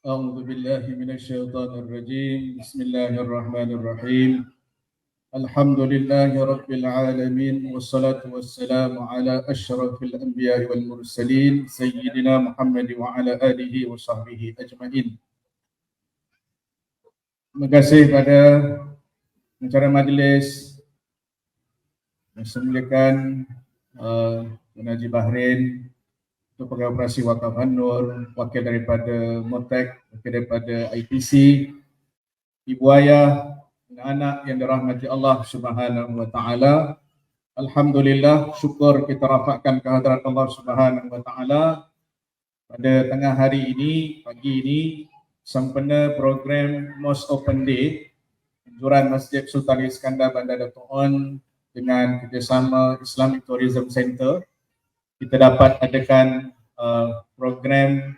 أعوذ بالله من الشيطان الرجيم. بسم الله الرحمن الرحيم. الحمد لله رب العالمين والصلاة والسلام على أشرف الأنبياء والمرسلين سيدنا محمد وعلى آله وصحبه أجمعين. Terima kasih pada pengacara majlis yang saya muliakan Tuan Haji Bahrain, Ketua Pegawai Operasi Wakaf An-Nur, wakil daripada Motek, wakil daripada IPC, ibu ayah, anak-anak yang dirahmati Allah Subhanahu wa taala. Alhamdulillah, syukur kita rafakkan kehadrat Allah Subhanahu wa taala pada tengah hari ini, pagi ini, sempena program Mosque Open Day anjuran Masjid Sultan Iskandar Bandar Dato' On dengan kerjasama Islamic Tourism Center. Kita dapat adakan program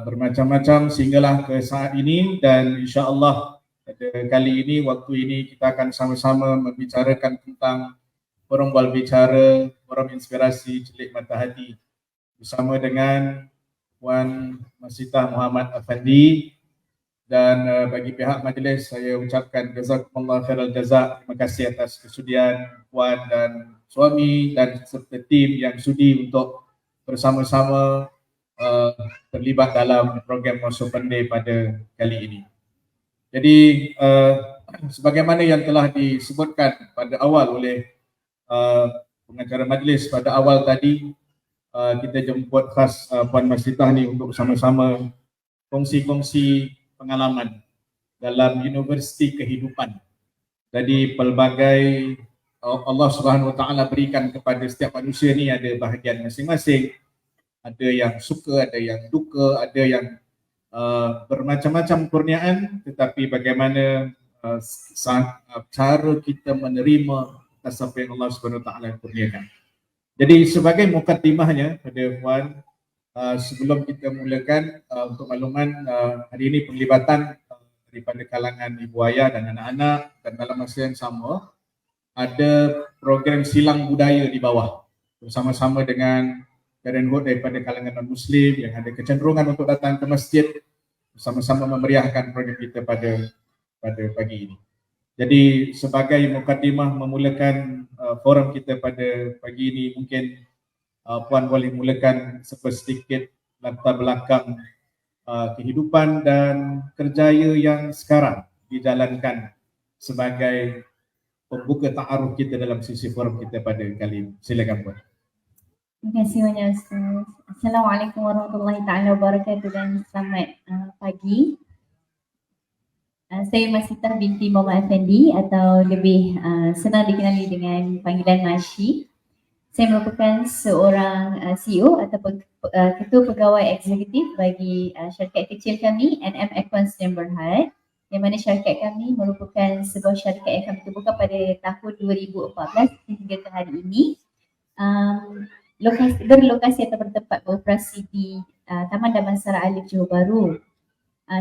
bermacam-macam sehinggalah ke saat ini, dan insya-Allah pada kali ini, waktu ini, kita akan sama-sama membicarakan tentang forum bual bicara, forum inspirasi Celik Mata Hati bersama dengan Puan Masitah Muhammad Afandi. Dan bagi pihak majlis, saya ucapkan jazakumullah khairal jazak. Terima kasih atas kesudian Puan dan suami dan serta tim yang sudi untuk bersama-sama terlibat dalam program Mosque Open Day pada kali ini. Jadi sebagaimana yang telah disebutkan pada awal oleh pengacara majlis pada awal tadi, kita jemput khas Puan Masitah ni untuk sama-sama kongsi-kongsi pengalaman dalam universiti kehidupan. Jadi pelbagai Allah Subhanahu Wa Taala berikan kepada setiap manusia ni ada bahagian masing-masing. Ada yang suka, ada yang duka, ada yang bermacam-macam kurniaan, tetapi bagaimana cara kita menerima atas apa yang Allah Subhanahu Wa Taala kurniakan. Jadi sebagai mukaddimahnya pada Puan, sebelum kita mulakan, untuk makluman, hari ini penglibatan daripada kalangan ibu ayah dan anak-anak, dan dalam masa yang sama ada program silang budaya di bawah bersama-sama dengan Parenthood daripada kalangan non-Muslim yang ada kecenderungan untuk datang ke masjid, bersama-sama memeriahkan program kita pada pagi ini. Jadi sebagai mukaddimah memulakan forum kita pada pagi ini, mungkin Puan boleh mulakan sedikit latar belakang kehidupan dan kerjaya yang sekarang dijalankan sebagai pembuka ta'aruf kita dalam sisi forum kita pada kali ini. Silakan Puan. Terima kasih banyak Ustaz. Assalamualaikum warahmatullahi taala wabarakatuh dan selamat pagi. Saya Masitah binti Muhammad Afandi atau lebih senang dikenali dengan panggilan Mashi. Saya merupakan seorang CEO atau Ketua Pegawai Eksekutif bagi syarikat kecil kami, NM Equans dan Berhad, yang mana syarikat kami merupakan sebuah syarikat yang kami terbuka pada tahun 2014 hingga ke hari ini. Berlokasi atau bertempat beroperasi di Taman Damansara Alif Johor Bahru.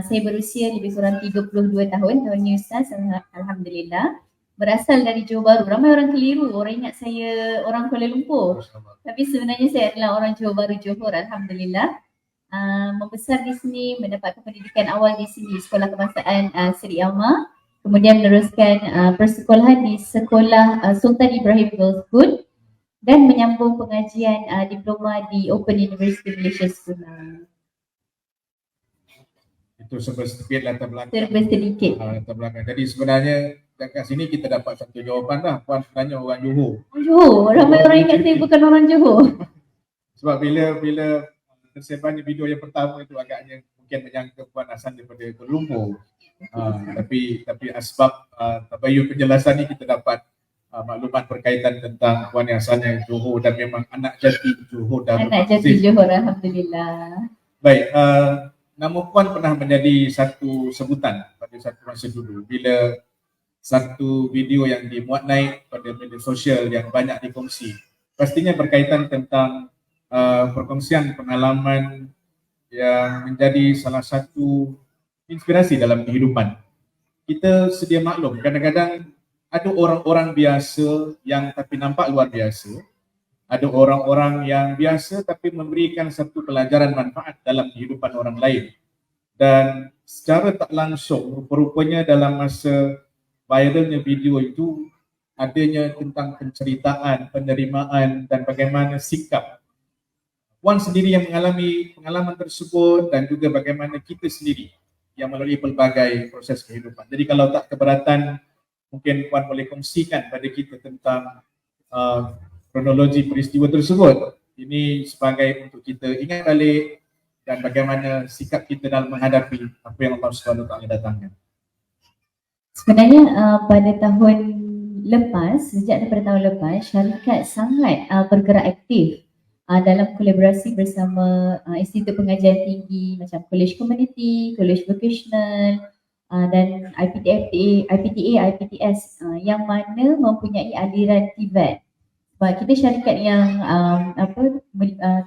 Saya berusia lebih kurang 32 tahun ni Ustaz, Alhamdulillah. Berasal dari Johor Bahru. Ramai orang keliru, orang ingat saya orang Kuala Lumpur. Tapi sebenarnya saya adalah orang Johor Bahru, Johor, Alhamdulillah. Membesar di sini, mendapatkan pendidikan awal di sini, Sekolah Kebangsaan Seri Alma. Kemudian meneruskan persekolahan di Sekolah Sultan Ibrahim Girls School dan menyambung pengajian diploma di Open University Malaysia School. Itu sedikit latar belakang. Latar belakang. Jadi sebenarnya dekat sini kita dapat satu jawapan dah. Puan sebenarnya orang Johor. Johor, ramai orang ingat saya bukan orang Johor. Sebab bila tersebarnya video yang pertama itu agaknya mungkin menyangka Puan asal daripada Kuala Lumpur. Tapi asbab tabayun penjelasan ni kita dapat maklumat berkaitan tentang Puan yang asalnya Johor dan memang anak jati Johor dan anak jati Johor, Alhamdulillah. Baik, nama Puan pernah menjadi satu sebutan pada satu masa dulu bila satu video yang dimuat naik pada media sosial yang banyak dikongsi. Pastinya berkaitan tentang perkongsian pengalaman yang menjadi salah satu inspirasi dalam kehidupan. Kita sedia maklum, kadang-kadang ada orang-orang biasa yang tapi nampak luar biasa. Ada orang-orang yang biasa tapi memberikan satu pelajaran manfaat dalam kehidupan orang lain. dan secara tak langsung rupa-rupanya dalam masa viralnya video itu adanya tentang penceritaan, penerimaan dan bagaimana sikap Puan sendiri yang mengalami pengalaman tersebut dan juga bagaimana kita sendiri yang melalui pelbagai proses kehidupan. Jadi kalau tak keberatan, mungkin Puan boleh kongsikan pada kita tentang kronologi peristiwa tersebut. Ini sebagai untuk kita ingat balik dan bagaimana sikap kita dalam menghadapi apa yang Allah SWT datangkan. Sebenarnya pada tahun lepas, sejak daripada tahun lepas, syarikat sangat bergerak aktif dalam kolaborasi bersama Institut Pengajian Tinggi macam College Community, College Vocational dan IPTA, IPTS yang mana mempunyai aliran TVET. Sebab kita syarikat yang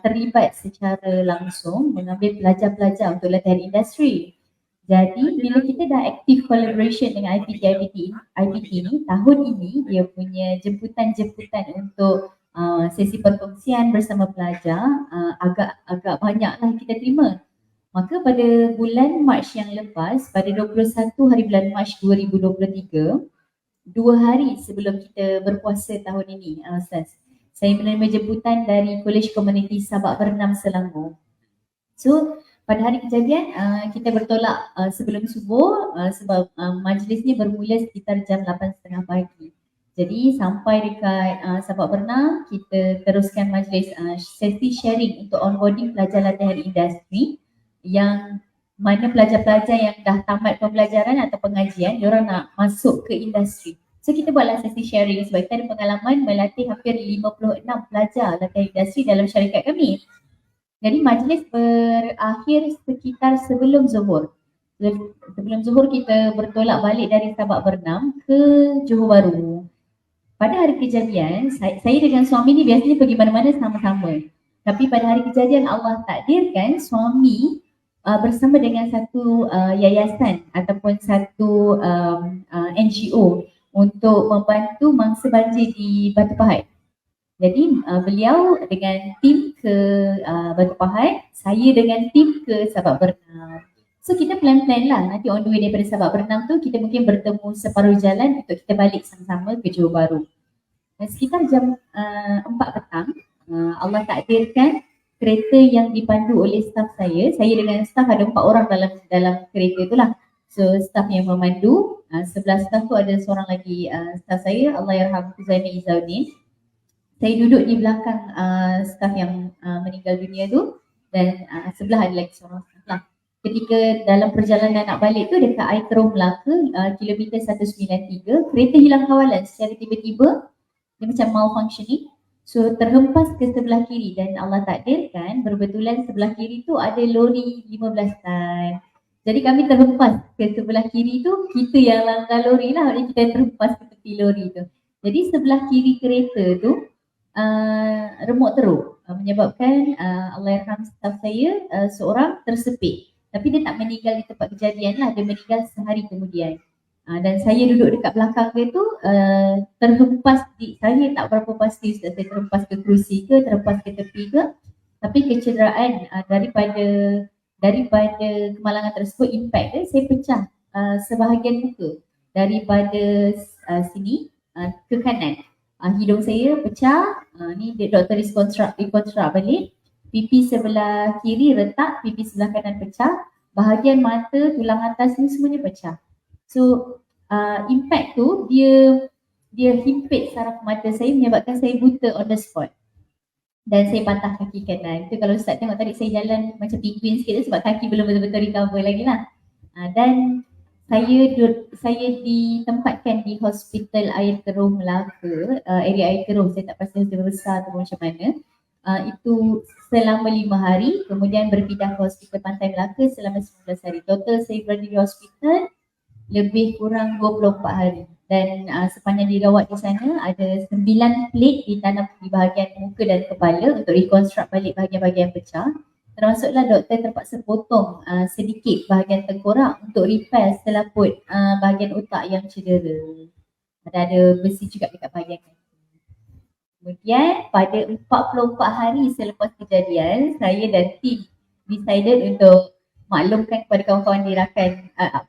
terlibat secara langsung mengambil pelajar-pelajar untuk latihan industri. Jadi bila kita dah aktif collaboration dengan IPT ni, tahun ini dia punya jemputan-jemputan untuk sesi perkongsian bersama pelajar agak banyaklah kita terima. Maka pada bulan Mac yang lepas, pada 21 hari bulan Mac 2023, 2 hari sebelum kita berpuasa tahun ini, Ustaz, saya menerima jemputan dari College Community Sabak Bernam Selangor. So pada hari kejadian kita bertolak sebelum subuh sebab majlisnya bermula sekitar jam 8.30 pagi. Jadi sampai dekat Sabak Bernam, kita teruskan majlis sesi sharing untuk onboarding pelajar latihan industri yang mana pelajar-pelajar yang dah tamat pembelajaran atau pengajian, diorang nak masuk ke industri. So kita buatlah sesi sharing sebab kita ada pengalaman melatih hampir 56 pelajar latihan industri dalam syarikat kami. Jadi majlis berakhir sekitar sebelum zuhur. Sebelum zuhur kita bertolak balik dari Sabak Bernam ke Johor Bahru. Pada hari kejadian, saya dengan suami ni biasanya pergi mana-mana sama-sama. Tapi pada hari kejadian Allah takdirkan suami bersama dengan satu yayasan ataupun satu NGO untuk membantu mangsa banjir di Batu Pahat. Jadi beliau dengan tim ke Batu Pahat, saya dengan tim ke Sabak Bernam. So kita plan-plan lah, nanti on the way daripada Sabak Bernam tu kita mungkin bertemu separuh jalan untuk kita balik sama-sama ke Johor Bahru. Dan sekitar jam 4 petang, Allah takdirkan kereta yang dipandu oleh staf saya dengan staf ada 4 orang dalam kereta tu lah. So staf yang memandu, sebelah staf tu ada seorang lagi staf saya, Allahyarham Zaini Izzaudin. Saya duduk di belakang staf yang meninggal dunia tu dan sebelah ada lagi seorang staf lah. Ketika dalam perjalanan nak balik tu dekat Aikerom Melaka, kilometer 193, kereta hilang kawalan secara tiba-tiba, dia macam malfunctioning. So terhempas ke sebelah kiri dan Allah takdirkan berbetulan sebelah kiri tu ada lori 15 tan. Jadi kami terhempas ke sebelah kiri tu, kita yang langgar lori lah, jadi kita terhempas ke tepi lori tu. Jadi sebelah kiri kereta tu remuk teruk menyebabkan Allahyarham staf saya seorang tersepit. Tapi dia tak meninggal di tempat kejadian lah, dia meninggal sehari kemudian. Dan saya duduk dekat belakang dia tu terhempas saya tak berapa pasti saya terhempas ke kerusi ke, terhempas ke tepi ke. Tapi kecederaan daripada kemalangan tersebut, impact dia, saya pecah sebahagian muka daripada sini ke kanan. Hidung saya pecah, ni doktor reconstruct balik. Pipi sebelah kiri retak, pipi sebelah kanan pecah, bahagian mata, tulang atas ni semuanya pecah. So impact tu dia himpit saraf mata saya menyebabkan saya buta on the spot. Dan saya patah kaki kanan. Itu kalau Ustaz tengok tadi saya jalan macam penguin sikit sebab kaki belum betul-betul recover lagi lah. Dan saya ditempatkan di Hospital Air Keruh Melaka, area Air Keruh, saya tak pasti hospital besar atau macam mana. Itu selama 5 hari, kemudian berpindah ke Hospital Pantai Melaka selama 19 hari. Total saya berada di hospital lebih kurang 24 hari. Dan sepanjang dirawat di sana ada 9 plate ditanam di bahagian muka dan kepala untuk reconstruct balik bahagian-bahagian pecah. Termasuklah doktor terpaksa potong sedikit bahagian tengkorak untuk repair selaput bahagian otak yang cedera. Ada besi juga dekat bahagian kaki. Kemudian pada 44 hari selepas kejadian, saya dan tim decided untuk maklumkan kepada kawan-kawan di rakan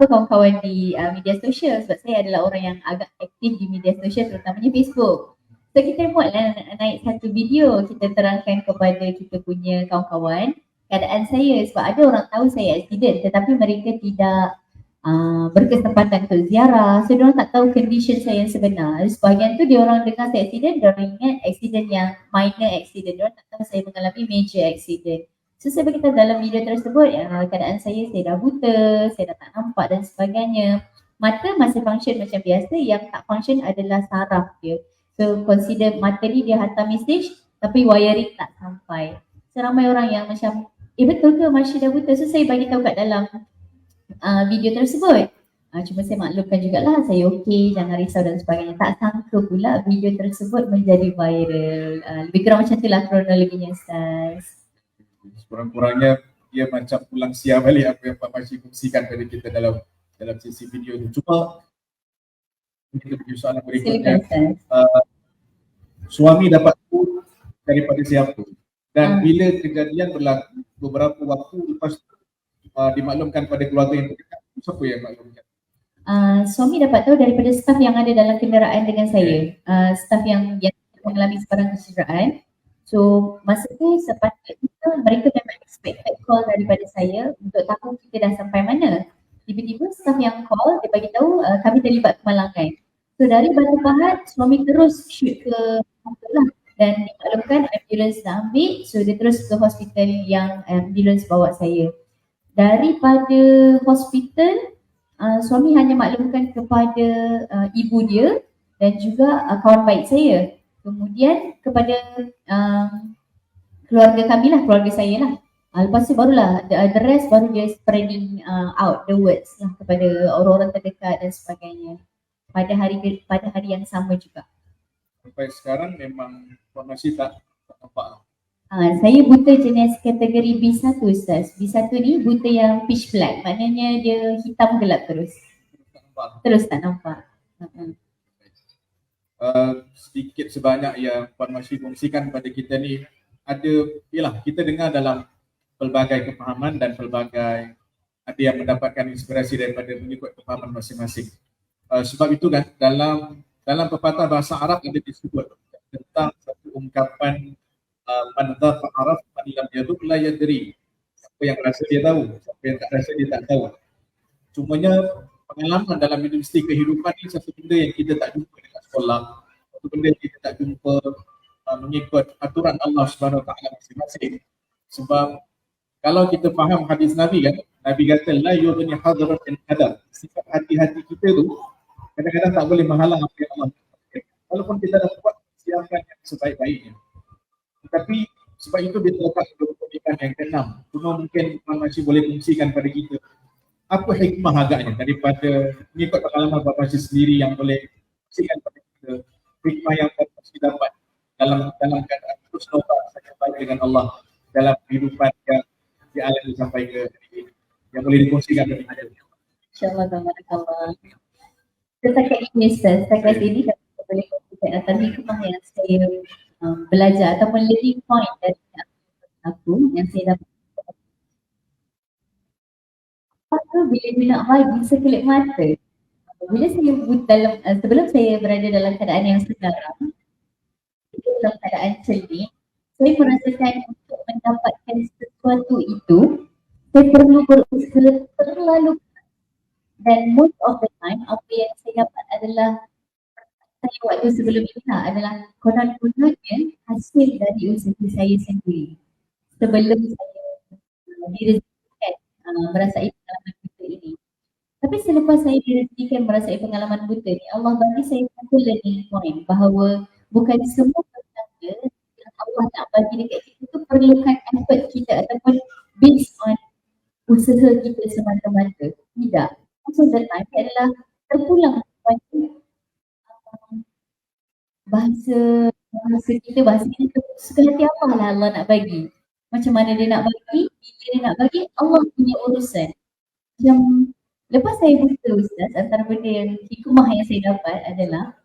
kawan-kawan di media sosial, sebab saya adalah orang yang agak aktif di media sosial, terutamanya Facebook. So kita buatlah naik satu video, kita terangkan kepada kita punya kawan-kawan keadaan saya, sebab ada orang tahu saya accident tetapi mereka tidak berkesempatan untuk ziarah, so diorang tak tahu condition saya yang sebenar. Sebahagian tu diorang dengar saya accident, diorang ingat accident yang minor accident, diorang tak tahu saya mengalami major accident. So saya beritahu dalam video tersebut keadaan saya dah buta, saya dah tak nampak dan sebagainya. Mata masih function macam biasa, yang tak function adalah saraf dia. So consider mata ni dia hantar message tapi wiring tak sampai. So ramai orang yang macam, betul ke Marsha dah buta? So saya bagi tahu kat dalam video tersebut. Cuma saya maklumkan jugalah, saya okey, jangan risau dan sebagainya. Tak sangka pula video tersebut menjadi viral. Lebih kurang macam itulah kronologinya, Ustaz. Kurang-kurangnya dia macam pulang siap balik apa yang Pak Marsha kongsikan pada kita dalam sesi video itu. Cuma kita pergi soalan berikutnya. Suami dapat tahu daripada siapa? Dan bila kejadian berlaku beberapa waktu lepas dimaklumkan pada keluarga yang terdekat, siapa yang maklumkan? Suami dapat tahu daripada staf yang ada dalam kenderaan dengan saya, staf yang mengalami sebarang kecederaan. So masa tu sepatutnya mereka memang expected call daripada saya untuk tahu kita dah sampai mana. Tiba-tiba staf yang call, dia bagi tahu kami terlibat kemalangan. So dari Batu Pahat, suami terus shoot ke lah, dan dimaklumkan ambulans dah ambil, so dia terus ke hospital yang ambulans bawa saya. Daripada hospital, suami hanya maklumkan kepada ibu dia dan juga kawan baik saya. Kemudian kepada keluarga kami lah, keluarga saya lah. Lepas tu barulah the rest baru dia spreading out the words lah kepada orang-orang terdekat dan sebagainya. Pada hari yang sama juga. Sampai sekarang memang masih tak nampak. Saya buta jenis kategori B1, Ustaz. B1 ni buta yang pitch black, maknanya dia hitam gelap terus. Terus tak nampak. Sedikit sebanyak yang Puan Marsha kongsikan pada kita ni ada, ialah kita dengar dalam pelbagai kefahaman dan pelbagai ada yang mendapatkan inspirasi daripada mengikut kefahaman masing-masing. Sebab itu kan dalam pepatah bahasa Arab ada disebut tentang satu ungkapan man dhafa araf man lam yaduk la yadri. Siapa yang rasa dia tahu, siapa yang tak rasa dia tak tahu. Cumanya pengalaman dalam industri kehidupan ni satu benda yang kita tak jumpa dekat sekolah, satu benda yang kita tak jumpa mengikut aturan Allah Subhanahu Wa Taala masing-masing. Sebab kalau kita faham hadis Nabi kan, Nabi kata la yughni hadrat min hadar. Sifat hati-hati kita tu kadang-kadang tak boleh menghalang apa yang Allah katakan. Walaupun kita dah buat siapkan yang sebaik-baiknya. Tetapi sebab itu dia terletak kedudukan yang ke-6. Cuma mungkin Puan Marsha boleh kongsikan pada kita apa hikmah agaknya daripada mengikut pengalaman Puan Marsha sendiri yang boleh kongsikan pada kita hikmah yang Puan Marsha dapat dalam keadaan terus nobar saja baik dengan Allah dalam kehidupan yang dialami sampai ke hari ini yang boleh dikongsikan pada kita. InsyaAllah, tabarakallah. Setakat ini Ustaz, setakat ini saya boleh kongsikan atas hikmah yang saya belajar ataupun learning point dari aku yang saya dapat. Apa bila dia nak bagi sekelip mata, bila saya dalam sebelum saya berada dalam keadaan yang sekarang, dalam keadaan celik, saya merasakan untuk mendapatkan sesuatu itu saya perlu berusaha terlalu, dan most of the time apa yang saya dapat adalah saya waktu sebelum ini adalah konon-kononnya hasil dari usaha saya sendiri sebelum saya direzekikan merasai pengalaman buta ini. Tapi selepas saya direzekikan merasai pengalaman buta ni, Allah bagi saya satu learning point bahawa bukan semua perkara yang Allah nak bagi dekat kita tu perlukan effort kita ataupun based on usaha kita semata-mata. Tidak. Most of the time adalah terpulang kepada bahasa kita suka hati Allah nak bagi. Macam mana dia nak bagi, bila dia nak bagi, Allah punya urusan. Macam lepas saya buta Ustaz, antara benda yang hikmah yang saya dapat adalah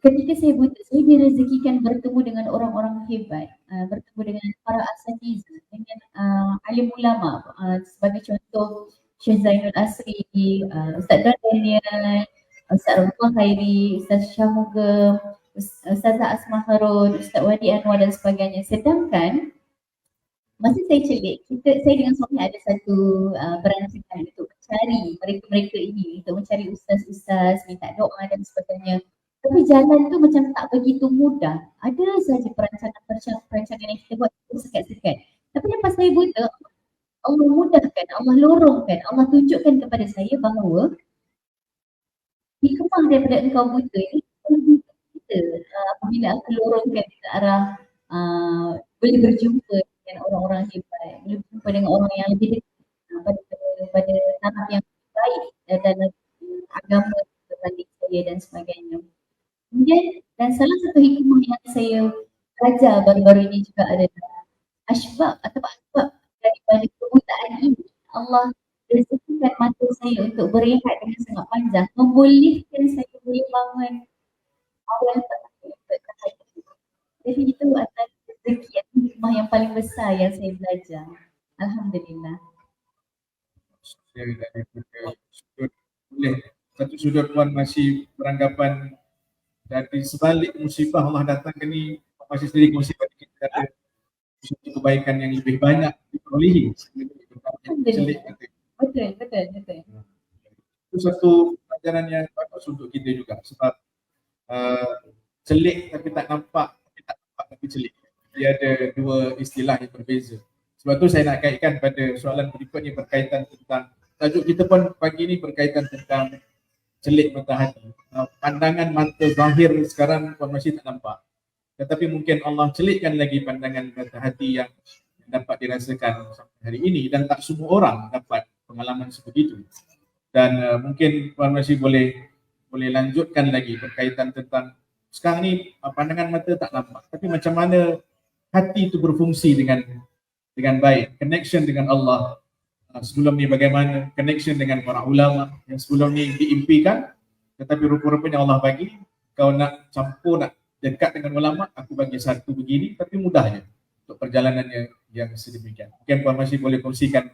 ketika saya buta, saya direzekikan bertemu dengan orang-orang hebat, bertemu dengan para asatidzah, dengan alim ulama, sebagai contoh Syekh Zainul Asri, Ustaz Don Daniel, Ustaz Rahman Khairi, Ustaz Syahmugam, Ustazah Asma Harun, Ustaz Wadi Anwar dan sebagainya. Sedangkan masa saya celik, saya dengan suami ada satu perancangan untuk mencari mereka-mereka ini, untuk mencari ustaz-ustaz, minta doa dan sebagainya. Tapi jalan tu macam tak begitu mudah. Ada saja perancangan yang kita buat sekat-sekat. Tapi lepas saya buta, Allah mudahkan, Allah lorongkan, Allah tunjukkan kepada saya bahawa hikmah daripada engkau buta ini lebih kita apabila aku lorongkan ke arah boleh berjumpa dengan orang-orang hebat, boleh berjumpa dengan orang yang lebih dekat pada taraf yang baik dalam agama berbanding saya dan sebagainya. Kemudian dan salah satu hikmah yang saya belajar baru-baru ini juga adalah asbab daripada kebutaan ini Allah rezekikan mata saya untuk berehat dengan sangat panjang, membolehkan saya boleh bangun awal petang. Jadi itu adalah rezeki atau hikmah yang paling besar yang saya belajar. Alhamdulillah. Daripada sudut boleh satu sudut Puan masih beranggapan dari sebalik musibah Allah datangkan ni masih sendiri musibah kita ada satu kebaikan yang lebih banyak diperolehi. Betul. Itu satu pelajaran yang bagus untuk kita juga sebab celik tapi tak nampak tapi celik. Dia ada dua istilah yang berbeza. Sebab tu saya nak kaitkan pada soalan berikutnya berkaitan tentang tajuk kita pun pagi ini berkaitan tentang celik mata hati. Pandangan mata zahir sekarang pun masih tak nampak. Tetapi mungkin Allah celikkan lagi pandangan mata hati yang dapat dirasakan sampai hari ini dan tak semua orang dapat pengalaman seperti itu. Dan mungkin Puan masih boleh lanjutkan lagi berkaitan tentang sekarang ni pandangan mata tak nampak. Tapi macam mana hati itu berfungsi dengan baik, connection dengan Allah. Sebelum ni bagaimana connection dengan para ulama yang sebelum ni diimpikan, tetapi rupa-rupanya Allah bagi kau nak campur, nak dekat dengan ulama, aku bagi satu begini, tapi mudahnya untuk perjalanannya yang sedemikian. Mungkin Puan masih boleh kongsikan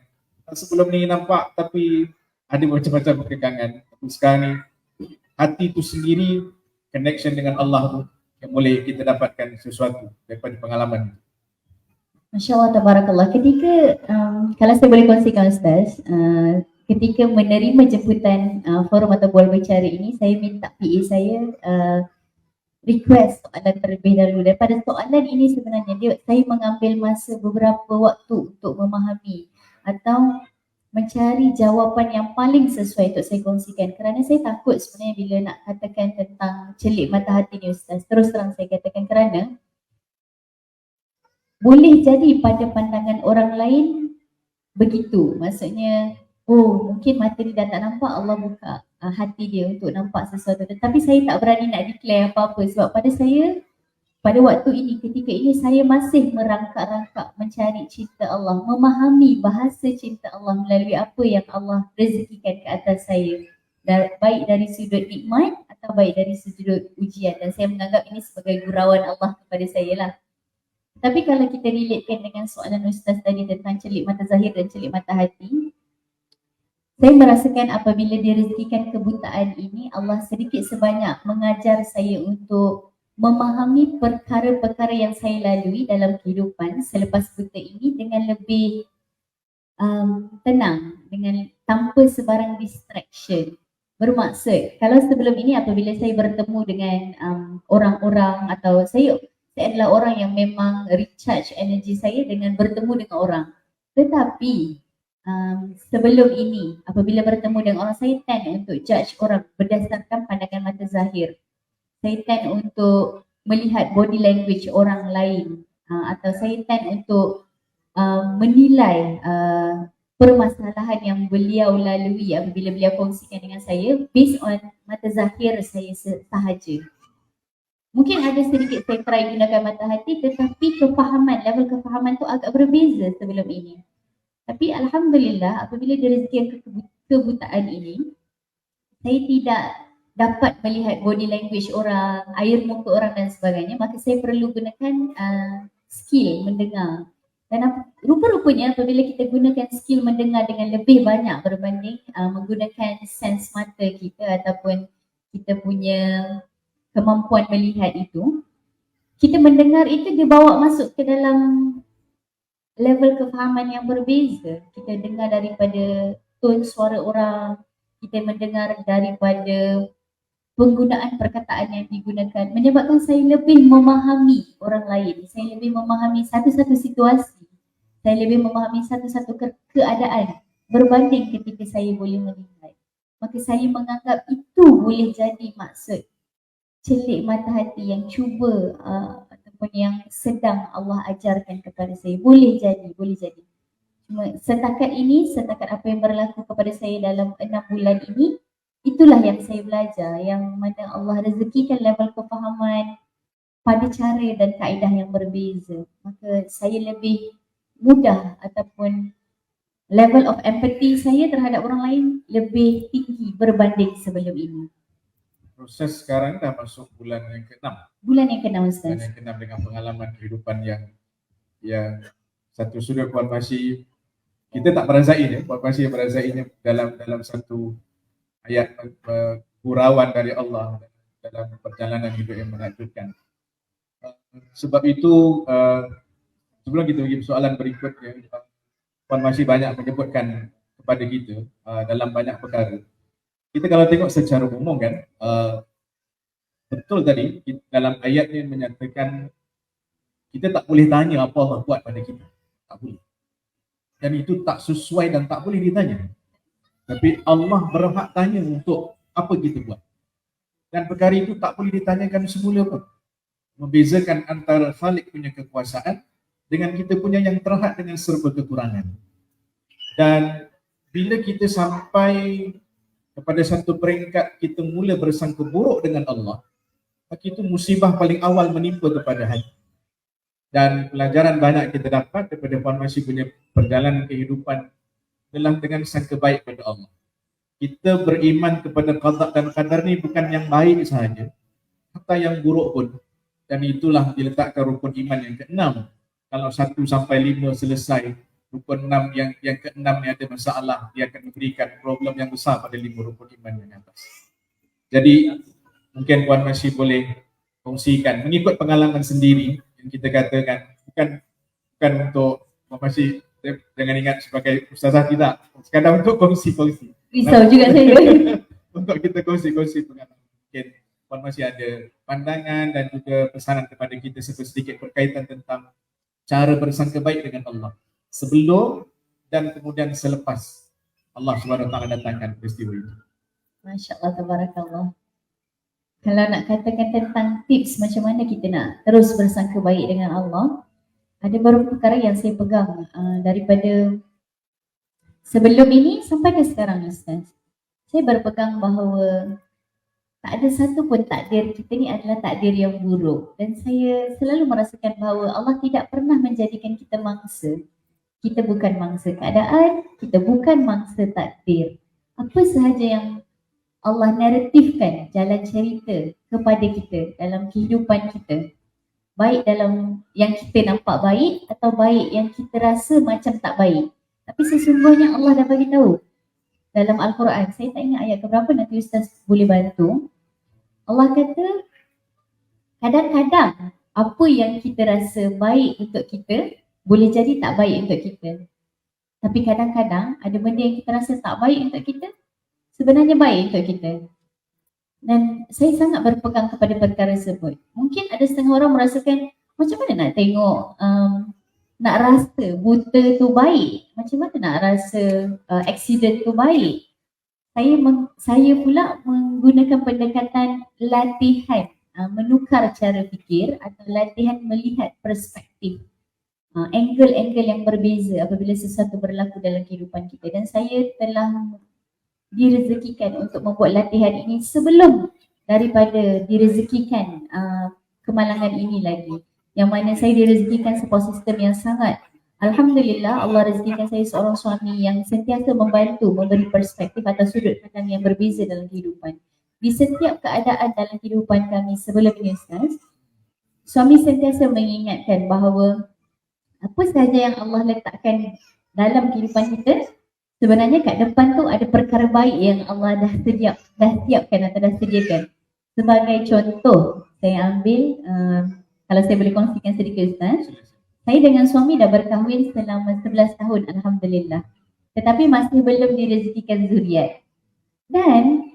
sebelum ni nampak tapi ada macam-macam kekangan. Tapi sekarang ni hati itu sendiri connection dengan Allah tu yang boleh kita dapatkan sesuatu daripada pengalaman. Masya Allah, tabarakallah. Ketika, kalau saya boleh kongsikan Ustaz, ketika menerima jemputan forum atau bual bicara ini, saya minta PA saya request soalan terlebih dahulu. Daripada soalan ini sebenarnya, saya mengambil masa beberapa waktu untuk memahami atau mencari jawapan yang paling sesuai untuk saya kongsikan. Kerana saya takut sebenarnya bila nak katakan tentang celik mata hati ni Ustaz. Terus terang saya katakan kerana boleh jadi pada pandangan orang lain begitu. Maksudnya, mungkin mata dia dah tak nampak, Allah buka hati dia untuk nampak sesuatu. Tetapi saya tak berani nak declare apa-apa sebab pada waktu ini, ketika ini saya masih merangkak-rangkak mencari cinta Allah, memahami bahasa cinta Allah melalui apa yang Allah rezekikan ke atas saya. Baik dari sudut nikmat atau baik dari sudut ujian. Dan saya menganggap ini sebagai gurauan Allah kepada saya lah. Tapi kalau kita relatekan dengan soalan Ustaz tadi tentang celik mata zahir dan celik mata hati, saya merasakan apabila direzekikan kebutaan ini, Allah sedikit sebanyak mengajar saya untuk memahami perkara-perkara yang saya lalui dalam kehidupan selepas buta ini dengan lebih tenang, dengan tanpa sebarang distraction. Bermaksud, kalau sebelum ini apabila saya bertemu dengan orang-orang atau saya adalah orang yang memang recharge energi saya dengan bertemu dengan orang. Tetapi sebelum ini apabila bertemu dengan orang, saya tend untuk judge orang berdasarkan pandangan mata zahir. Saya tend untuk melihat body language orang lain atau saya tend untuk menilai permasalahan yang beliau lalui apabila beliau kongsikan dengan saya based on mata zahir saya sahaja. Mungkin ada sedikit saya try gunakan mata hati tetapi level kefahaman tu agak berbeza sebelum ini. Tapi Alhamdulillah apabila direzekikan kebutaan ini, saya tidak dapat melihat body language orang, air muka orang dan sebagainya, maka saya perlu gunakan skill mendengar. Dan rupa-rupanya apabila kita gunakan skill mendengar dengan lebih banyak berbanding menggunakan sense mata kita ataupun kita punya kemampuan melihat itu, kita mendengar itu dibawa masuk ke dalam level kefahaman yang berbeza. Kita dengar daripada tone suara orang, kita mendengar daripada penggunaan perkataan yang digunakan, menyebabkan saya lebih memahami orang lain, saya lebih memahami satu-satu situasi, saya lebih memahami satu-satu keadaan berbanding ketika saya boleh melihat. Maka saya menganggap itu boleh jadi maksud celik mata hati yang cuba ataupun yang sedang Allah ajarkan kepada saya. Boleh jadi. Cuma setakat apa yang berlaku kepada saya dalam 6 bulan ini, itulah yang saya belajar, yang mana Allah rezekikan level kefahaman pada cara dan kaedah yang berbeza. Maka saya lebih mudah ataupun level of empathy saya terhadap orang lain lebih tinggi berbanding sebelum ini. Proses sekarang dah masuk bulan yang ke-6. Bulan yang ke-6, Ustaz. Bulan yang ke-6 dengan pengalaman kehidupan yang satu sudut Puan Masih kita tak merasainya, Puan Masih merasainya dalam satu ayat gurauan dari Allah dalam perjalanan hidup yang menakjubkan. Sebab itu sebelum kita pergi soalan berikutnya, Puan Masih banyak menyebutkan kepada kita dalam banyak perkara. Kita kalau tengok secara umum kan, betul tadi dalam ayat ini menyatakan kita tak boleh tanya apa Allah buat pada kita, tak boleh. Dan itu tak sesuai dan tak boleh ditanya. Tapi Allah berhak tanya untuk apa kita buat. Dan perkara itu tak boleh ditanyakan semula pun. Membezakan antara Khalik punya kekuasaan dengan kita punya yang terhad dengan serba kekurangan. Dan bila kita sampai kepada satu peringkat kita mula bersangka buruk dengan Allah, maka itu musibah paling awal menimpa kepada hati. Dan pelajaran banyak kita dapat daripada Puan Masih punya perjalanan kehidupan adalah dengan sangka baik pada Allah. Kita beriman kepada qada dan qadar ni bukan yang baik sahaja, hatta yang buruk pun. Dan itulah diletakkan rukun iman yang ke-6. Kalau 1 sampai 5 selesai, rukun 6 yang ke-6 ni ada masalah, dia akan memberikan problem yang besar pada 5 rukun iman yang atas. Jadi mungkin Puan Masih boleh kongsikan mengikut pengalaman sendiri yang kita katakan, bukan untuk Puan Masih, jangan ingat sebagai ustazah, tidak, sekadar untuk kongsi-kongsi. Risau juga saya. Untuk kita kongsi-kongsi pengalaman. Mungkin Puan Masih ada pandangan dan juga pesanan kepada kita sedikit berkaitan tentang cara bersangka baik dengan Allah sebelum dan kemudian selepas Allah Subhanahu Wa Taala datangkan peristiwa itu. Masya Allah, tabarakallah. Kalau nak katakan tentang tips macam mana kita nak terus bersangka baik dengan Allah, ada beberapa perkara yang saya pegang daripada sebelum ini sampai ke sekarang, Ustaz. Saya berpegang bahawa tak ada satu pun takdir kita ni adalah takdir yang buruk. Dan saya selalu merasakan bahawa Allah tidak pernah menjadikan kita mangsa. Kita bukan mangsa keadaan, kita bukan mangsa takdir. Apa sahaja yang Allah naratifkan jalan cerita kepada kita dalam kehidupan kita, baik dalam yang kita nampak baik atau baik yang kita rasa macam tak baik, tapi sesungguhnya Allah dah bagi tahu dalam Al-Quran. Saya tak ingat ayat keberapa, nanti Ustaz boleh bantu. Allah kata kadang-kadang apa yang kita rasa baik untuk kita boleh jadi tak baik untuk kita. Tapi kadang-kadang ada benda yang kita rasa tak baik untuk kita sebenarnya baik untuk kita. Dan saya sangat berpegang kepada perkara tersebut. Mungkin ada setengah orang merasakan macam mana nak tengok nak rasa buta tu baik, macam mana nak rasa accident tu baik. Saya pula menggunakan pendekatan latihan menukar cara fikir atau latihan melihat perspektif, angle-angle yang berbeza apabila sesuatu berlaku dalam kehidupan kita. Dan saya telah direzekikan untuk membuat latihan ini sebelum daripada direzekikan kemalangan ini lagi, yang mana saya direzekikan sebuah sistem yang sangat, alhamdulillah, Allah rezekikan saya seorang suami yang sentiasa membantu memberi perspektif atau sudut pandang yang berbeza dalam kehidupan. di setiap keadaan dalam kehidupan kami sebelum ini Ustaz, suami sentiasa mengingatkan bahawa apa sahaja yang Allah letakkan dalam kehidupan kita, sebenarnya kat depan tu ada perkara baik yang Allah dah siapkan atau dah sediakan. Sebagai contoh, saya ambil kalau saya boleh kongsikan sedikit Ustaz. Saya dengan suami dah berkahwin selama 11 tahun Alhamdulillah. Tetapi masih belum direzekikan zuriat. Dan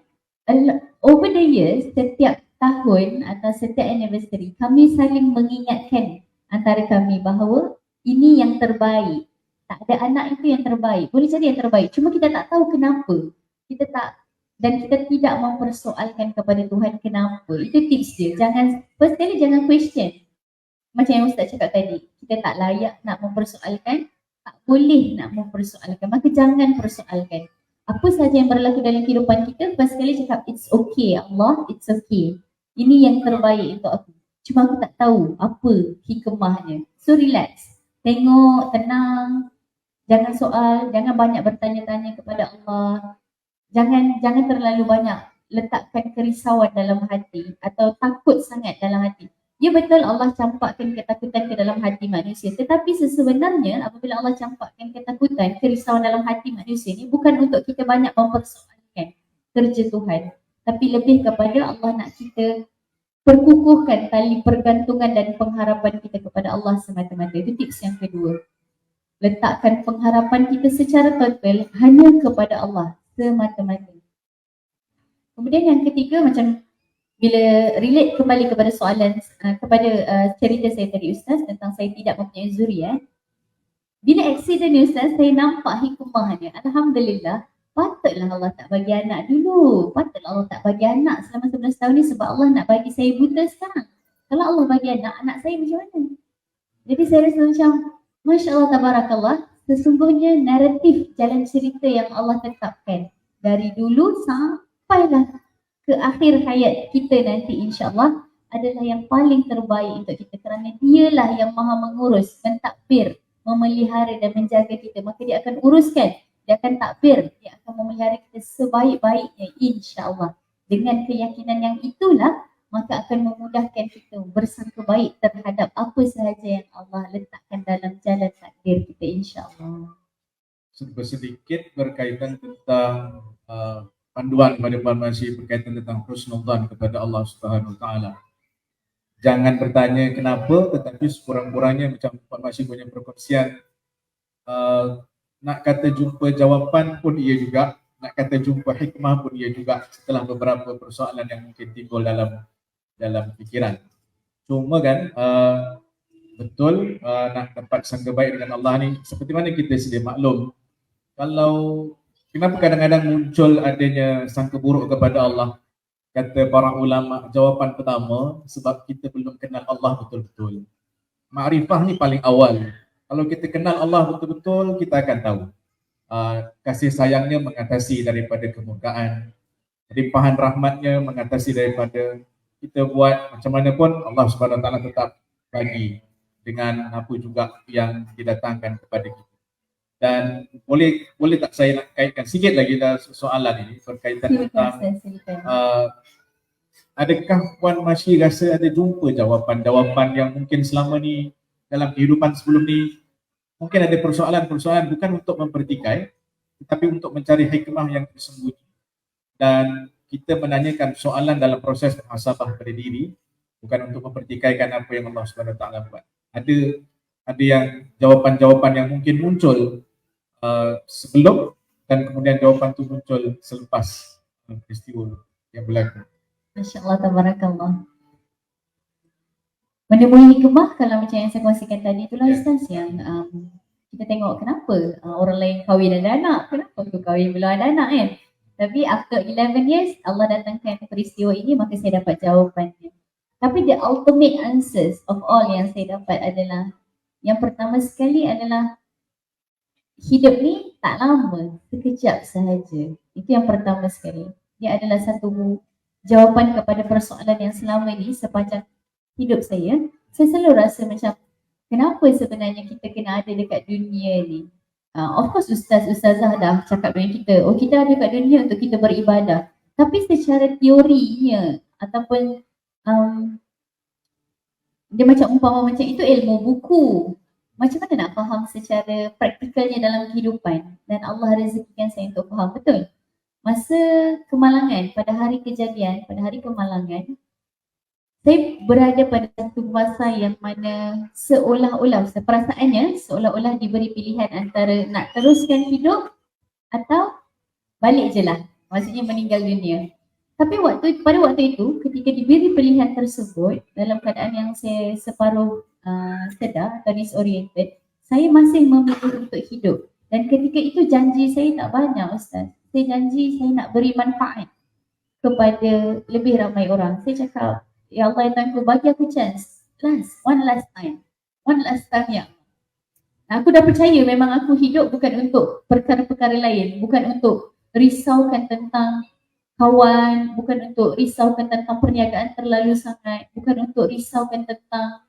over the years, setiap tahun atau setiap anniversary, kami saling mengingatkan antara kami bahawa ini yang terbaik. Tak ada anak itu yang terbaik. Boleh jadi yang terbaik. Cuma kita tak tahu kenapa. Dan kita tidak mempersoalkan kepada Tuhan kenapa. Itu tips dia. First kali jangan question. Macam yang Ustaz cakap tadi. Kita tak layak nak mempersoalkan. Tak boleh nak mempersoalkan. Maka jangan persoalkan. Apa sahaja yang berlaku dalam kehidupan kita, first kali cakap, it's okay Allah, it's okay. Ini yang terbaik untuk aku. Cuma aku tak tahu apa hikmahnya. So relax. Tengok, tenang. Jangan soal, jangan banyak bertanya-tanya kepada Allah. Jangan terlalu banyak letakkan kerisauan dalam hati atau takut sangat dalam hati. Ya betul Allah campakkan ketakutan ke dalam hati manusia. Tetapi sebenarnya apabila Allah campakkan ketakutan, kerisauan dalam hati manusia ni bukan untuk kita banyak mempersoalkan kerja Tuhan. Tapi lebih kepada Allah nak kita perkukuhkan tali pergantungan dan pengharapan kita kepada Allah semata-mata. Itu tips yang kedua. Letakkan pengharapan kita secara total hanya kepada Allah semata-mata. Kemudian yang ketiga, macam bila relate kembali kepada soalan kepada cerita saya tadi Ustaz tentang saya tidak mempunyai zuriat. Bila accident ni Ustaz, saya nampak hikmahnya. Alhamdulillah, patutlah Allah tak bagi anak dulu. Patutlah Allah tak bagi anak selama 11 tahun ni sebab Allah nak bagi saya buta sekarang. Kalau Allah bagi anak saya macam mana? Jadi saya rasa macam Masya Allah tabarakallah, sesungguhnya naratif jalan cerita yang Allah tetapkan dari dulu sampailah ke akhir hayat kita nanti insya-Allah adalah yang paling terbaik untuk kita kerana dialah yang maha mengurus, mentadbir, memelihara dan menjaga kita. Maka dia akan uruskan, dia akan takbir, dia akan memelihara kita sebaik-baiknya insya-Allah. Dengan keyakinan yang itulah maka akan memudahkan kita bersangka baik terhadap apa sahaja yang Allah letakkan dalam jalan takdir kita insya-Allah. Sedikit berkaitan tentang panduan kepada Puan Masih berkaitan tentang husnudzan kepada Allah Subhanahu Wa Taala. Jangan bertanya kenapa, tetapi sekurang-kurangnya macam Puan Masih punya perkongsian, nak kata jumpa jawapan pun ia juga, nak kata jumpa hikmah pun ia juga setelah beberapa persoalan yang mungkin timbul dalam fikiran. Cuma kan betul nak dapat sangka baik dengan Allah ni seperti mana kita sedia maklum. Kalau kenapa kadang-kadang muncul adanya sangka buruk kepada Allah? Kata para ulama, jawapan pertama sebab kita belum kenal Allah betul-betul. Ma'rifah ni paling awal. Kalau kita kenal Allah betul-betul, kita akan tahu kasih sayangnya mengatasi daripada kemurkaan, limpahan rahmatnya mengatasi daripada kita buat macam mana pun Allah Subhanahu Wa Taala tetap bagi dengan apa juga yang didatangkan kepada kita. Dan boleh tak saya nak kaitkan sikit lagi soalan ini berkaitan tentang adakah Puan Masih rasa ada jumpa jawapan yang mungkin selama ni dalam kehidupan sebelum ni mungkin ada persoalan-persoalan bukan untuk mempertikai tetapi untuk mencari hikmah yang tersembunyi, dan kita menanyakan soalan dalam proses muhasabah pada diri bukan untuk mempertikaikan apa yang Allah Subhanahu Wa Taala buat. Ada yang jawapan-jawapan yang mungkin muncul sebelum dan kemudian jawapan itu muncul selepas peristiwa yang berlaku. Masya Allah tabarakallah. Menemui hikmah kalau macam yang saya kongsikan tadi itulah Ustaz yang kita tengok kenapa orang lain kahwin ada anak, kenapa aku kahwin belum ada anak kan. Tapi after 11 years Allah datangkan peristiwa ini maka saya dapat jawapannya. Tapi the ultimate answers of all yang saya dapat adalah yang pertama sekali adalah hidup ni tak lama, sekejap sahaja. Itu yang pertama sekali. Dia adalah satu jawapan kepada persoalan yang selama ini sepanjang hidup saya. Saya selalu rasa macam kenapa sebenarnya kita kena ada dekat dunia ni. Of course ustazah dah cakap dengan kita, oh kita ada kat dunia untuk kita beribadah. Tapi secara teorinya ataupun um, dia macam umpama macam itu ilmu buku. Macam mana nak faham secara praktikalnya dalam kehidupan, dan Allah rezekikan saya untuk faham betul. Masa kemalangan, pada hari kejadian, pada hari kemalangan, saya berada pada satu masa yang mana seolah-olah, perasaannya seolah-olah diberi pilihan antara nak teruskan hidup atau balik je lah. Maksudnya meninggal dunia. Tapi pada waktu itu, ketika diberi pilihan tersebut, dalam keadaan yang saya separuh sedar atau disoriented, saya masih memilih untuk hidup. Dan ketika itu janji saya tak banyak, Ustaz. Saya janji saya nak beri manfaat kepada lebih ramai orang. Saya cakap, ya Allah, ya Tuhanku, bagi aku chance. One last time. One last time ya. Aku dah percaya memang aku hidup bukan untuk perkara-perkara lain. Bukan untuk risaukan tentang kawan, bukan untuk risaukan tentang perniagaan terlalu sangat, bukan untuk risaukan tentang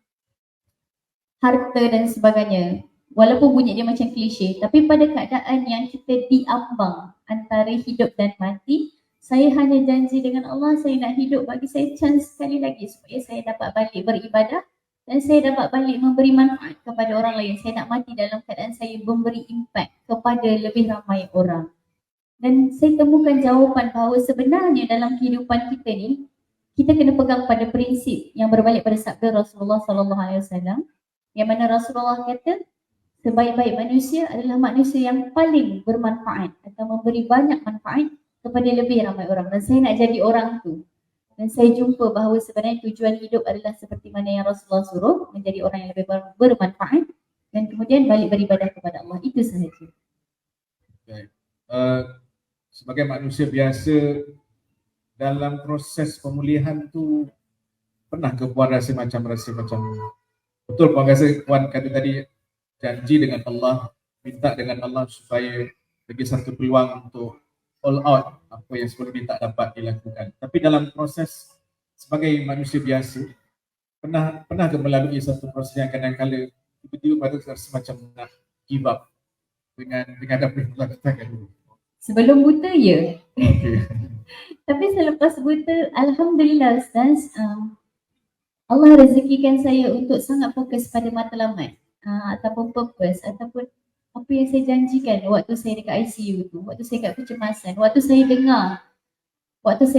harta dan sebagainya. Walaupun bunyi dia macam klise, tapi pada keadaan yang kita diambang antara hidup dan mati, saya hanya janji dengan Allah, saya nak hidup, bagi saya chance sekali lagi supaya saya dapat balik beribadah dan saya dapat balik memberi manfaat kepada orang lain. Saya nak mati dalam keadaan saya memberi impact kepada lebih ramai orang. Dan saya temukan jawapan bahawa sebenarnya dalam kehidupan kita ni, kita kena pegang pada prinsip yang berbalik pada sabda Rasulullah SAW, yang mana Rasulullah kata sebaik-baik manusia adalah manusia yang paling bermanfaat atau memberi banyak manfaat kepada lebih ramai orang. Dan saya nak jadi orang tu. Dan saya jumpa bahawa sebenarnya tujuan hidup adalah seperti mana yang Rasulullah suruh, menjadi orang yang lebih bermanfaat dan kemudian balik beribadah kepada Allah. Itu sahaja. Baik. Sebagai manusia biasa, dalam proses pemulihan tu pernah ke Puan rasa macam betul Puan rasa Puan kata tadi, janji dengan Allah, minta dengan Allah supaya bagi satu peluang untuk all out apa yang sebelum ini tak dapat dilakukan. Tapi dalam proses sebagai manusia biasa, pernah ke melalui satu proses yang kadang-kadang tiba-tiba pada rasa macam nak give up dengan apa yang telah katakan dulu. Sebelum buta, ya. Okay. Tapi selepas buta, Alhamdulillah Ustaz, Allah rezekikan saya untuk sangat fokus pada matlamat ataupun purpose ataupun apa yang saya janjikan waktu saya dekat ICU tu, waktu saya kat kecemasan, waktu saya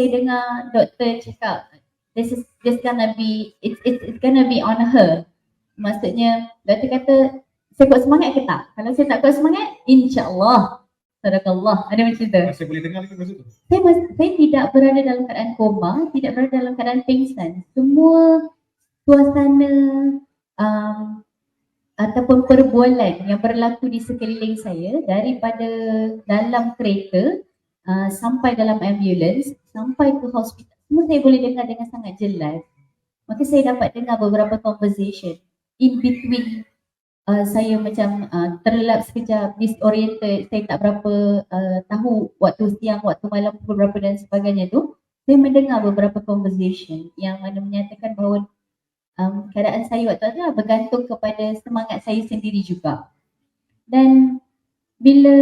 dengar doktor cakap this is just gonna be it's gonna be on her. Maksudnya doktor kata saya kuat semangat ke tak? Kalau saya tak kuat semangat, insya-Allah Sadaqallah, ada macam tu. Masih boleh dengar lagi masa tu? Saya tidak berada dalam keadaan koma, tidak berada dalam keadaan pingsan. Semua suasana ataupun perbualan yang berlaku di sekeliling saya, daripada dalam kereta sampai dalam ambulans, sampai ke hospital, semua saya boleh dengar dengan sangat jelas. Maka saya dapat dengar beberapa conversation in between. Saya macam terlelap sekejap, disoriented, saya tak berapa tahu waktu siang, waktu malam pukul berapa dan sebagainya tu. Saya mendengar beberapa conversation yang mana menyatakan bahawa keadaan saya waktu itu bergantung kepada semangat saya sendiri juga. Dan bila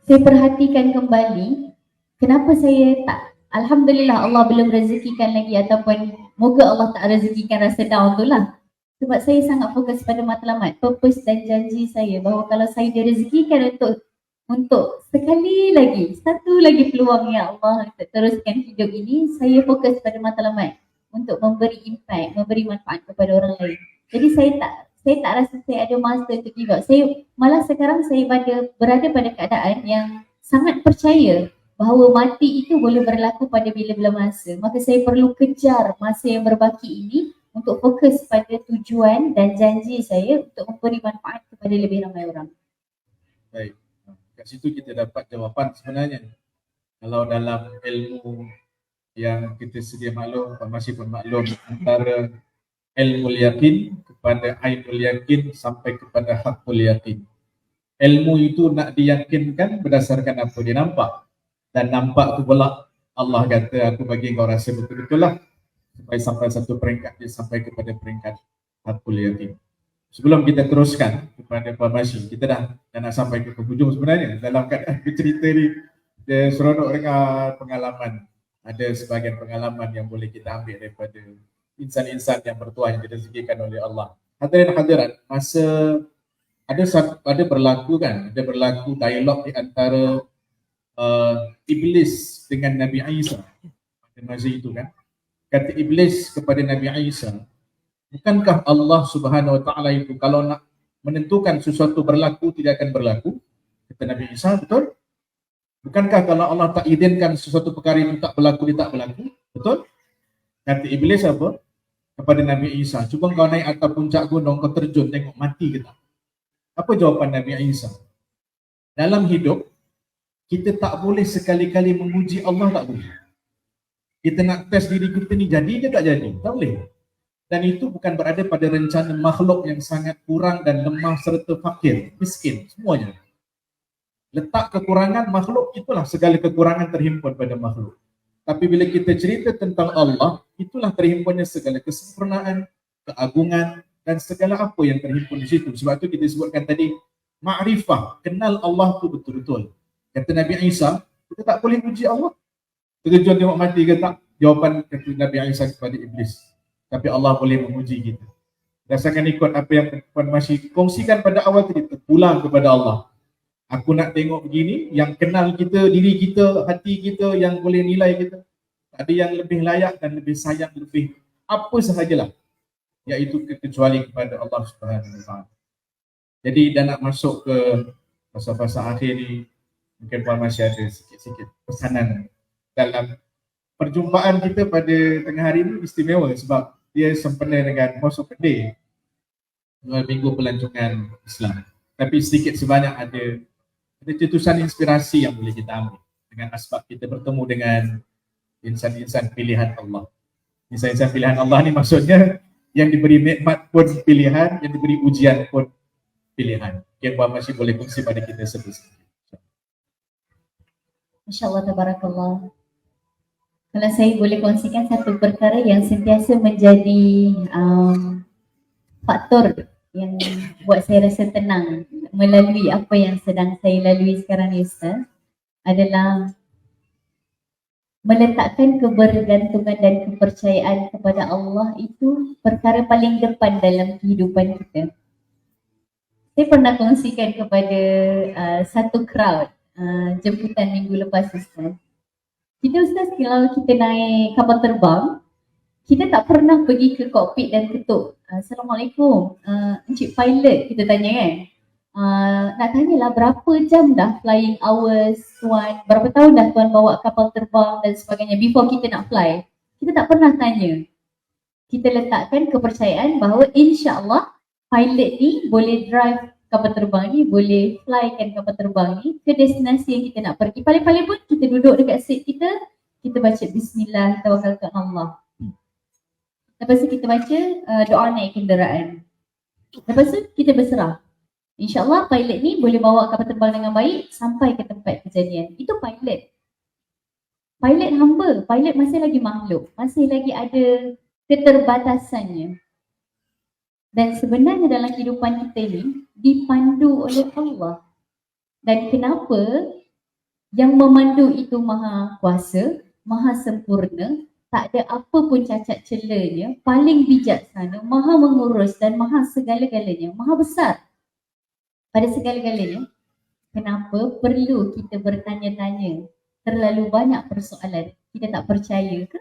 saya perhatikan kembali, kenapa saya tak, Alhamdulillah Allah belum rezekikan lagi, ataupun moga Allah tak rezekikan rasa down tu lah. Sebab saya sangat fokus pada matlamat, purpose dan janji saya bahawa kalau saya direzekikan untuk sekali lagi, satu lagi peluang ya Allah untuk teruskan hidup ini, saya fokus pada matlamat untuk memberi impact, memberi manfaat kepada orang lain. Jadi saya tak rasa saya ada masa untuk give up. Saya malah sekarang saya berada pada keadaan yang sangat percaya bahawa mati itu boleh berlaku pada bila-bila masa. Maka saya perlu kejar masa yang berbaki ini untuk fokus pada tujuan dan janji saya untuk memberi manfaat kepada lebih ramai orang. Baik, kat situ kita dapat jawapan sebenarnya. Kalau dalam ilmu yang kita sedia maklum, masih pun maklum, antara ilmu yakin kepada ainul yakin sampai kepada hakul yakin. Ilmu itu nak diyakinkan berdasarkan apa dia nampak, dan nampak tu pula Allah kata aku bagi kau rasa betul-betul lah, sampai satu peringkat dia sampai kepada peringkat hakul yakin. Sebelum kita teruskan kepada Puan Masyi, kita dah nak sampai ke penghujung sebenarnya dalam keadaan cerita ni. Dia seronok dengan pengalaman. Ada sebahagian pengalaman yang boleh kita ambil daripada insan-insan yang bertuah yang direzekikan oleh Allah. Hadirin hadirat, masa ada berlaku dialog di antara Iblis dengan Nabi Isa pada masa itu kan. Kata Iblis kepada Nabi Isa, bukankah Allah Subhanahu Wa Taala itu kalau nak menentukan sesuatu berlaku tidak akan berlaku? Kata Nabi Isa, betul? Bukankah kalau Allah tak izinkan sesuatu perkara itu tak berlaku, dia tak berlaku? Betul? Kata Iblis apa? Kepada Nabi Isa, cuba kau naik atas puncak gunung, kau terjun, tengok mati ke tak? Apa jawapan Nabi Isa? Dalam hidup, kita tak boleh sekali-kali memuji Allah, tak boleh. Kita nak test diri kita ni jadi ke tak jadi? Tak boleh. Dan itu bukan berada pada rencana makhluk yang sangat kurang dan lemah serta fakir, miskin, semuanya. Letak kekurangan makhluk, itulah segala kekurangan terhimpun pada makhluk. Tapi bila kita cerita tentang Allah, itulah terhimpunnya segala kesempurnaan, keagungan dan segala apa yang terhimpun di situ. Sebab itu kita sebutkan tadi, ma'rifah, kenal Allah tu betul-betul. Kata Nabi Isa, kita tak boleh puji Allah. Terjun tengok mati ke tak? Jawapan kata Nabi Isa kepada Iblis. Tapi Allah boleh memuji kita. Berdasarkan ikut apa yang Puan Masih kongsikan pada awal tadi, terpulang kepada Allah. Aku nak tengok begini, yang kenal kita, diri kita, hati kita, yang boleh nilai kita. Ada yang lebih layak dan lebih sayang, lebih apa sahajalah. Iaitu kecuali kepada Allah Subhanahu Wa Taala. Jadi dah nak masuk ke fasa-fasa akhir ni, mungkin Puan masih ada sikit-sikit pesanan dalam perjumpaan kita pada tengah hari ini istimewa sebab dia sempena dengan most of the day, minggu pelancongan Islam. Tapi sedikit sebanyak ada cetusan inspirasi yang boleh kita ambil dengan asbab kita bertemu dengan insan-insan pilihan Allah. Insan-insan pilihan Allah ni maksudnya yang diberi nikmat pun pilihan, yang diberi ujian pun pilihan. Yang Puan masih boleh kongsi pada kita sedikit. Masya-Allah, tabarakallah. Kalau saya boleh kongsikan satu perkara yang sentiasa menjadi faktor yang buat saya rasa tenang melalui apa yang sedang saya lalui sekarang ni Ustaz, adalah meletakkan kebergantungan dan kepercayaan kepada Allah itu perkara paling depan dalam kehidupan kita. Saya pernah kongsikan kepada satu crowd jemputan minggu lepas Ustaz. Kita Ustaz, kalau kita naik kapal terbang, kita tak pernah pergi ke kokpit dan ketuk, Assalamualaikum, Encik Pilot, kita tanya kan. Nak tanyalah berapa jam dah flying hours Tuan, berapa tahun dah Tuan bawa kapal terbang dan sebagainya before kita nak fly. Kita tak pernah tanya. Kita letakkan kepercayaan bahawa insya-Allah pilot ni boleh drive kapal terbang ni, boleh flykan kapal terbang ni ke destinasi yang kita nak pergi. Paling-paling pun kita duduk dekat seat kita, kita baca bismillah, tawakkaltu Allah. Lepas tu kita baca doa naik kenderaan. Lepas tu kita berserah. InsyaAllah pilot ni boleh bawa kapal terbang dengan baik sampai ke tempat kejadian. Itu pilot. Pilot hamba, pilot masih lagi makhluk, masih lagi ada keterbatasannya. Dan sebenarnya dalam kehidupan kita ni dipandu oleh Allah. Dan kenapa yang memandu itu maha kuasa, maha sempurna, tak ada apa pun cacat celanya, paling bijaksana, maha mengurus dan maha segala-galanya, maha besar pada segala-galanya. Kenapa perlu kita bertanya-tanya terlalu banyak persoalan? Kita tak percaya ke?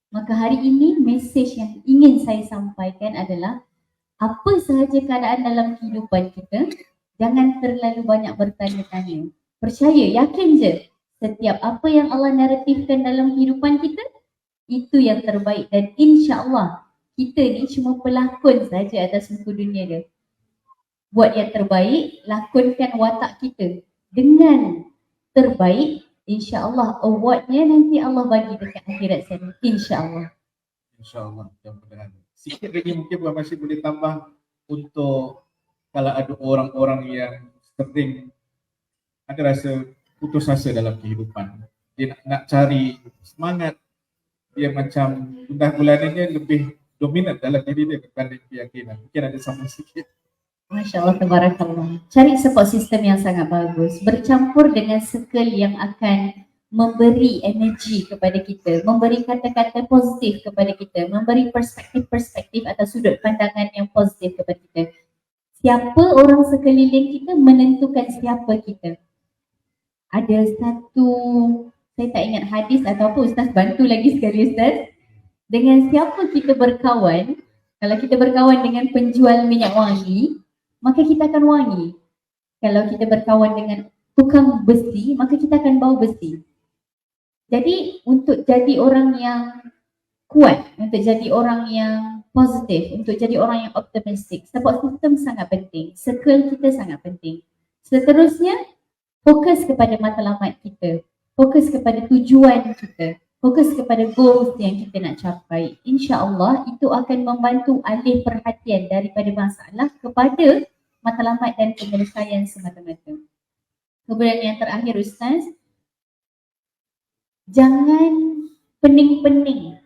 Maka hari ini mesej yang ingin saya sampaikan adalah apa sahaja keadaan dalam kehidupan kita, jangan terlalu banyak bertanya-tanya. Percaya, yakin je setiap apa yang Allah naratifkan dalam kehidupan kita, itu yang terbaik. Dan insya-Allah kita ni cuma pelakon saja atas muka dunia dia. Buat yang terbaik, lakonkan watak kita dengan terbaik, insya-Allah awardnya nanti Allah bagi dekat akhirat sana, insya-Allah. InsyaAllah, mudah-mudahan. Sikit lagi mungkin Puan masih boleh tambah untuk kalau ada orang-orang yang sering ada rasa putus asa dalam kehidupan. Dia nak cari semangat, dia macam gundah gulananya lebih dominan dalam diri dia daripada keyakinan. Mungkin ada sama sikit Masya Allah, tabarakallah. Cari support system yang sangat bagus. Bercampur dengan circle yang akan memberi energi kepada kita, memberi kata-kata positif kepada kita, memberi perspektif-perspektif atau sudut pandangan yang positif kepada kita. Siapa orang sekeliling kita menentukan siapa kita. Ada satu, saya tak ingat hadis atau apa, Ustaz bantu lagi sekali Ustaz. Dengan siapa kita berkawan, kalau kita berkawan dengan penjual minyak wangi, maka kita akan wangi. Kalau kita berkawan dengan tukang besi, maka kita akan bau besi. Jadi untuk jadi orang yang kuat, untuk jadi orang yang positif, untuk jadi orang yang optimistik, support system sangat penting, circle kita sangat penting. Seterusnya, fokus kepada matlamat kita, fokus kepada tujuan kita, fokus kepada goals yang kita nak capai. InsyaAllah itu akan membantu alih perhatian daripada masalah kepada matlamat dan penyelesaian semata-mata. Kemudian yang terakhir Ustaz, jangan pening-pening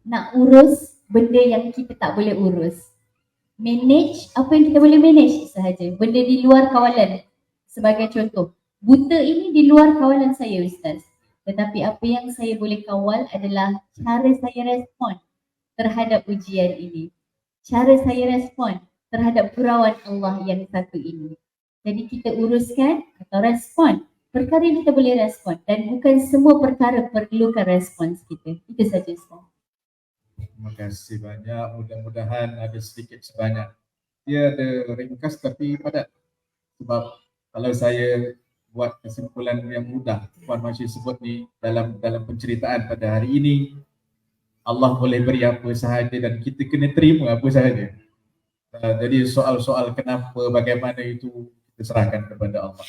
nak urus benda yang kita tak boleh urus. Manage apa yang kita boleh manage sahaja. Benda di luar kawalan. Sebagai contoh, buta ini di luar kawalan saya Ustaz. Tetapi apa yang saya boleh kawal adalah cara saya respon terhadap ujian ini. Cara saya respon terhadap gurauan Allah yang satu ini. Jadi kita uruskan atau respon perkara yang kita boleh respon dan bukan semua perkara perlukan respons kita. Itu saja Ustaz. Terima kasih banyak. Mudah-mudahan ada sedikit sebanyak. Dia ada ringkas tapi padat. Sebab kalau saya buat kesimpulan yang mudah, Puan Masih sebut ni dalam penceritaan pada hari ini, Allah boleh beri apa sahaja dan kita kena terima apa sahaja. Jadi soal-soal kenapa, bagaimana itu kita serahkan kepada Allah.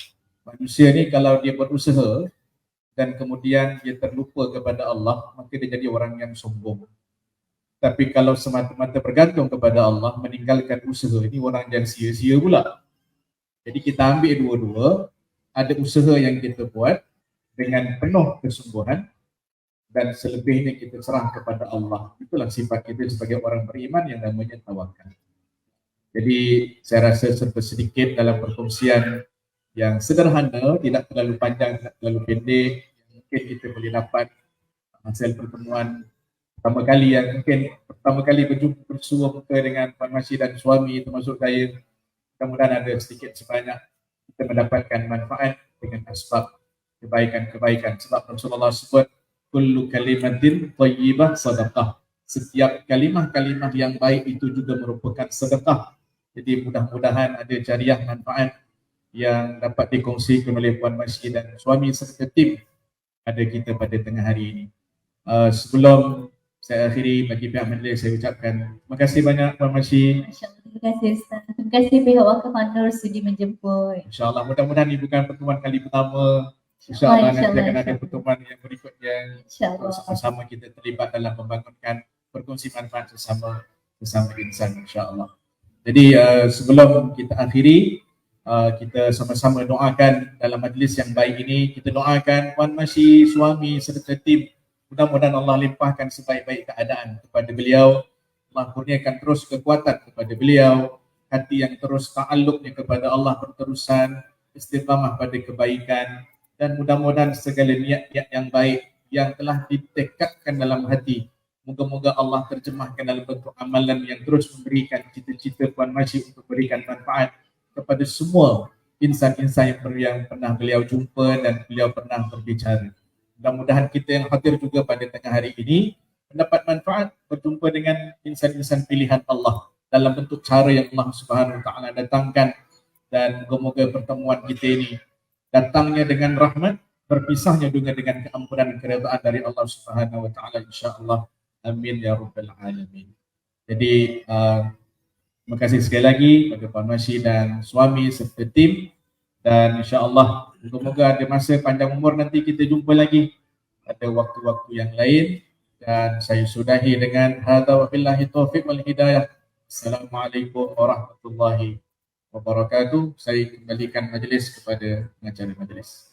Manusia ni kalau dia berusaha dan kemudian dia terlupa kepada Allah, maka dia jadi orang yang sombong. Tapi kalau semata-mata bergantung kepada Allah, meninggalkan usaha, ini orang yang sia-sia pula. Jadi kita ambil dua-dua, ada usaha yang kita buat dengan penuh kesungguhan dan selebihnya kita serah kepada Allah. Itulah sifat kita sebagai orang beriman yang namanya tawakal. Jadi saya rasa serba sedikit dalam perkongsian yang sederhana, tidak terlalu panjang, tidak terlalu pendek, mungkin kita boleh dapat hasil pertemuan pertama kali yang mungkin pertama kali bersua muka dengan Puan Masih dan suami termasuk saya. Mudah-mudahan ada sedikit sebanyak kita mendapatkan manfaat dengan asbab kebaikan-kebaikan. Sebab Rasulullah sebut kullu kalimatin thayyibah sadaqah. Setiap kalimah-kalimah yang baik itu juga merupakan sedekah. Jadi mudah-mudahan ada jariah manfaat yang dapat dikongsikan oleh Puan Masih dan suami serta tim ada kita pada tengah hari ini. Sebelum saya akhiri, bagi pihak majlis saya ucapkan terima kasih banyak Puan Masih. Terima kasih Ustaz. Terima kasih pihak Wakaf An-Nur sudi menjemput. InsyaAllah mudah-mudahan ini bukan pertemuan kali pertama. InsyaAllah nanti akan ada pertemuan yang berikutnya. Bersama kita terlibat dalam membangunkan berkongsi manfaat sesama insan insyaAllah. Jadi sebelum kita akhiri, kita sama-sama doakan dalam majlis yang baik ini. Kita doakan Puan Masih, suami serta tim, mudah-mudahan Allah limpahkan sebaik-baik keadaan kepada beliau. Allah kurniakan terus kekuatan kepada beliau, hati yang terus ta'alluqnya kepada Allah berterusan, istiqamah pada kebaikan, dan mudah-mudahan segala niat-niat yang baik yang telah ditekadkan dalam hati, moga-moga Allah terjemahkan dalam bentuk amalan yang terus memberikan cita-cita Puan Masih untuk berikan manfaat kepada semua insan-insan yang pernah beliau jumpa dan beliau pernah berbicara. Mudah-mudahan kita yang hadir juga pada tengah hari ini mendapat manfaat berjumpa dengan insan-insan pilihan Allah dalam bentuk cara yang Allah Subhanahu Wa Taala datangkan, dan moga-moga pertemuan kita ini datangnya dengan rahmat, berpisahnya juga dengan keampunan dan keredaan dari Allah Subhanahu Wa Taala insya-Allah. Amin ya rabbal alamin. Jadi terima kasih sekali lagi kepada Puan Masih dan suami serta tim, dan insya-Allah moga-moga ada masa panjang umur nanti kita jumpa lagi pada waktu-waktu yang lain. Dan saya sudahi dengan hadza wa billahi taufiq wal hidayah. Assalamualaikum warahmatullahi wabarakatuh. Saya kembalikan majlis kepada pengacara majlis.